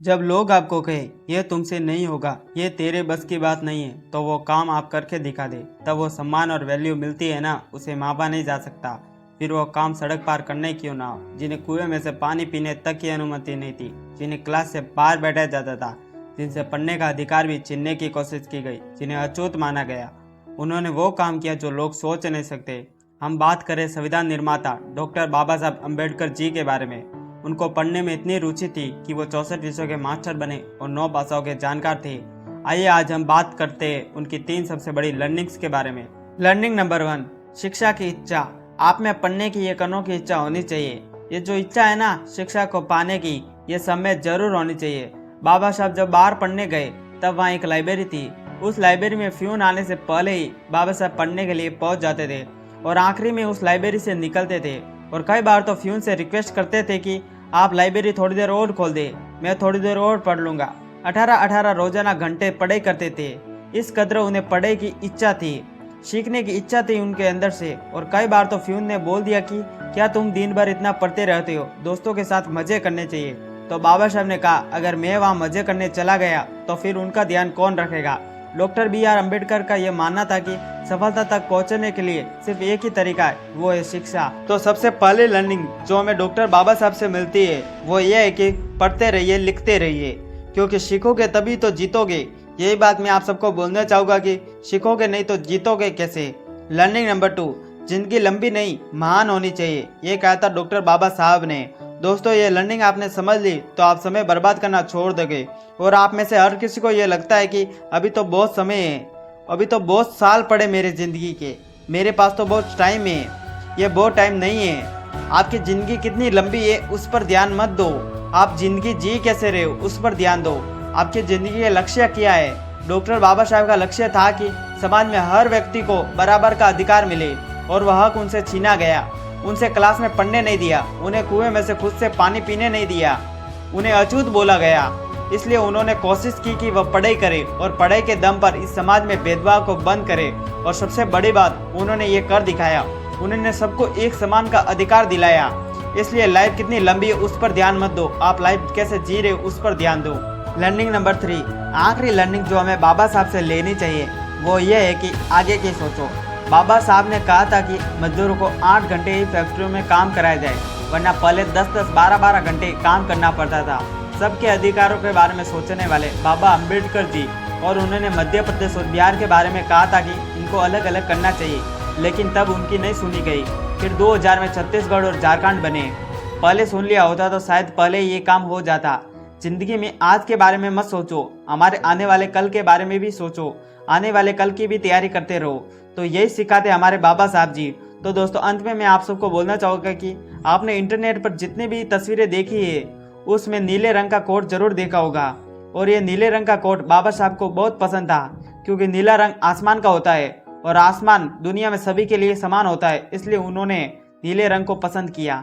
जब लोग आपको कहे यह तुमसे नहीं होगा, ये तेरे बस की बात नहीं है, तो वो काम आप करके दिखा दे, तब वो सम्मान और वैल्यू मिलती है ना, उसे मापा नहीं जा सकता। फिर वो काम सड़क पार करने क्यों ना हो, जिन्हें कुएं में से पानी पीने तक की अनुमति नहीं थी, जिन्हें क्लास से बाहर बैठाया जाता था, जिनसे पढ़ने का अधिकार भी छीनने की कोशिश की गई, जिन्हें अछूत माना गया, उन्होंने वो काम किया जो लोग सोच नहीं सकते। हम बात करें संविधान निर्माता डॉक्टर बाबा साहब अम्बेडकर जी के बारे में। उनको पढ़ने में इतनी रुचि थी कि वो 64 विषयों के मास्टर बने और 9 भाषाओं के जानकार थे। आइए आज हम बात करते हैं उनकी 3 सबसे बड़ी लर्निंग्स के बारे में। लर्निंग नंबर 1, शिक्षा की इच्छा। आप में पढ़ने की एक अनोखी इच्छा होनी चाहिए। ये जो इच्छा है ना शिक्षा को पाने की, ये सब में जरूर होनी चाहिए। बाबा साहब जब बाहर पढ़ने गए तब वहाँ एक लाइब्रेरी थी। उस लाइब्रेरी में फ्यून आने से पहले ही बाबा साहब पढ़ने के लिए पहुंच जाते थे और आखिरी में उस लाइब्रेरी से निकलते थे। और कई बार तो फ्यून से रिक्वेस्ट करते थे कि आप लाइब्रेरी थोड़ी देर और खोल दे, मैं थोड़ी देर और पढ़ लूंगा। 18 रोजाना घंटे पढ़ाई करते थे। इस कदर उन्हें पढ़ाई की इच्छा थी, सीखने की इच्छा थी उनके अंदर से। और कई बार तो फ्यून ने बोल दिया कि क्या तुम दिन भर इतना पढ़ते रहते हो, दोस्तों के साथ मजे करने चाहिए। तो बाबा साहब ने कहा अगर मैं वहाँ मजे करने चला गया तो फिर उनका ध्यान कौन रखेगा। डॉक्टर BR अम्बेडकर का यह मानना था कि सफलता तक पहुंचने के लिए सिर्फ एक ही तरीका है, वो है शिक्षा। तो सबसे पहले लर्निंग जो हमें डॉक्टर बाबा साहब से मिलती है वो ये है कि पढ़ते रहिए, लिखते रहिए, क्योंकि सीखोगे तभी तो जीतोगे। यही बात मैं आप सबको बोलना चाहूँगा कि सीखोगे नहीं तो जीतोगे कैसे। लर्निंग नंबर 2, जिंदगी लंबी नहीं महान होनी चाहिए, ये कहा था डॉक्टर बाबा साहब ने। दोस्तों ये लर्निंग आपने समझ ली तो आप समय बर्बाद करना छोड़ दोगे। और आप में से हर किसी को ये लगता है कि अभी तो बहुत समय है, अभी तो बहुत साल पड़े मेरे ज़िंदगी के, मेरे पास तो बहुत टाइम है। ये बहुत टाइम नहीं है। आपकी ज़िंदगी कितनी लंबी है उस पर ध्यान मत दो, आप ज़िंदगी जी कैसे रहे हो उस पर ध्यान दो। आपकी ज़िंदगी का लक्ष्य क्या है। डॉक्टर बाबा साहब का लक्ष्य था कि समाज में हर व्यक्ति को बराबर का अधिकार मिले, और वह हक उनसे छीना गया। उनसे क्लास में पढ़ने नहीं दिया, उन्हें कुएं में से खुद से पानी पीने नहीं दिया, उन्हें अछूत बोला गया। इसलिए उन्होंने कोशिश की कि वह पढ़ाई करे और पढ़ाई के दम पर इस समाज में भेदभाव को बंद करे। और सबसे बड़ी बात उन्होंने ये कर दिखाया, उन्होंने सबको एक समान का अधिकार दिलाया। इसलिए लाइफ कितनी लंबी है उस पर ध्यान मत दो, आप लाइफ कैसे जी रहे हो उस पर ध्यान दो। लर्निंग नंबर 3, आखिरी लर्निंग जो हमें बाबा साहब से लेनी चाहिए वो ये है कि आगे की सोचो। बाबा साहब ने कहा था कि मजदूरों को 8 घंटे ही फैक्ट्रियों में काम कराया जाए, वरना पहले 10-10, 12-12 घंटे काम करना पड़ता था। सबके अधिकारों के बारे में सोचने वाले बाबा अम्बेडकर जी, और उन्होंने मध्य प्रदेश और बिहार के बारे में कहा था कि इनको अलग अलग करना चाहिए, लेकिन तब उनकी नहीं सुनी गई। फिर 2000 में छत्तीसगढ़ और झारखंड बने। पहले सुन लिया होता तो शायद पहले ये काम हो जाता। जिंदगी में आज के बारे में मत सोचो, हमारे आने वाले कल के बारे में भी सोचो, आने वाले कल की भी तैयारी करते रहो। तो यही सिखाते हमारे बाबा साहब जी। तो दोस्तों अंत में मैं आप सबको बोलना चाहूँगा कि आपने इंटरनेट पर जितनी भी तस्वीरें देखी है उसमें नीले रंग का कोट जरूर देखा होगा, और ये नीले रंग का कोट बाबा साहब को बहुत पसंद था, क्योंकि नीला रंग आसमान का होता है और आसमान दुनिया में सभी के लिए समान होता है, इसलिए उन्होंने नीले रंग को पसंद किया।